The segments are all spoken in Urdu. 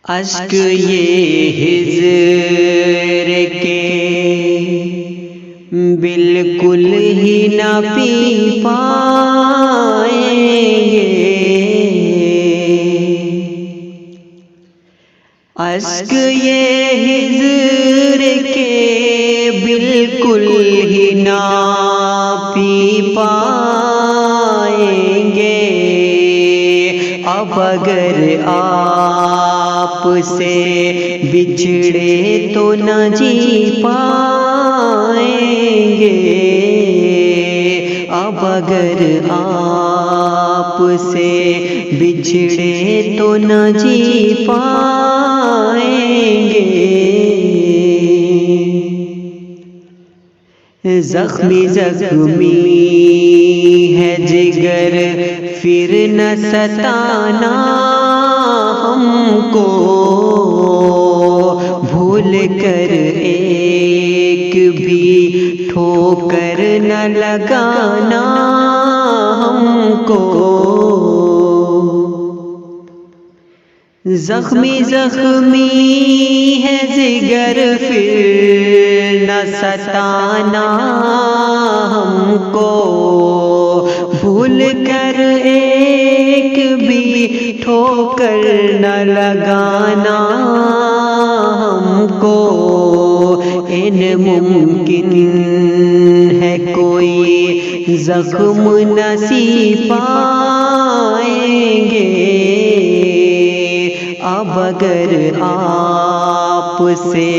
اشک یہ ہجر کے بالکل ہی نہ پی پائیں گے، اشک یہ ہجر کے بالکل ہی نہ پی پائیں گے، اب اگر آپ سے بچھڑے تو نہ جی پائیں گے، اب اگر آپ سے بچھڑے تو نہ جی پائیں گے۔ زخمی زخمی ہے جگر پھر نہ ستانا ہم کو، بھول کر ایک بھی ٹھوکر نہ لگانا ہم کو۔ زخمی زخمی ہے جگر پھر نہ ستانا ہم کو، بھول کر ایک بھی ٹھوکر نہ لگانا ہم کو۔ ان ممکن ہے کوئی زخم نہ سی پائیں گے، اب اگر آپ سے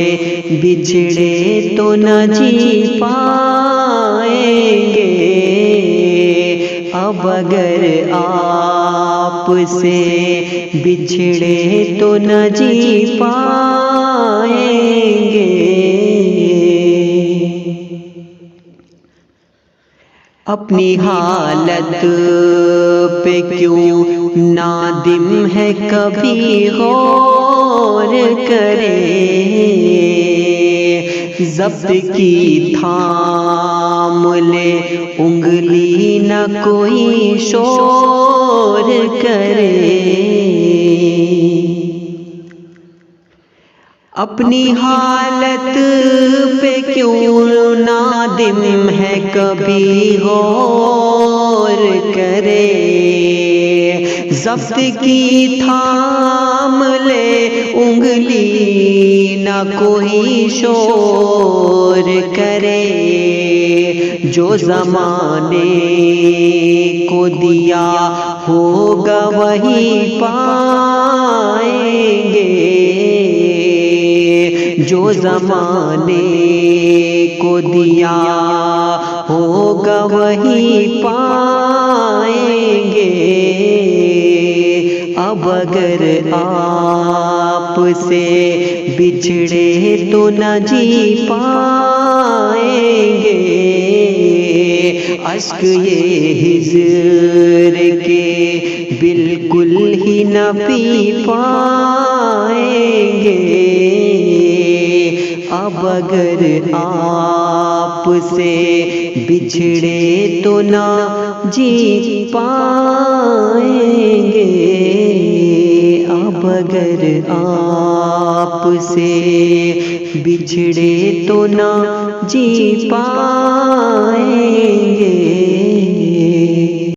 بچھڑے تو نہ جی پائیں گے، اب اگر آپ سے بچھڑے تو نہ جی پائیں گے۔ اپنی حالت پہ کیوں نادم ہے کبھی غور کرے، ضبط کی تھام لے انگلی نہ کوئی شور کرے۔ اپنی حالت پہ کیوں نادم ہے کبھی غور کرے، ضبط کی تھام لے انگلی نہ کوئی شور کرے۔ جو زمانے کو دیا ہوگا وہی پائیں گے، جو زمانے کو دیا ہوگا وہی پائیں گے، اب اگر آپ سے بچھڑے تو نہ جی پائیں گے، اشک یہ ہجر کے بالکل ہی نہ پی پائیں گے، اب اگر آپ سے بچھڑے تو نہ جی پائیں گے، اب اگر آپ سے بچھڑے تو نہ جی پائیں گے۔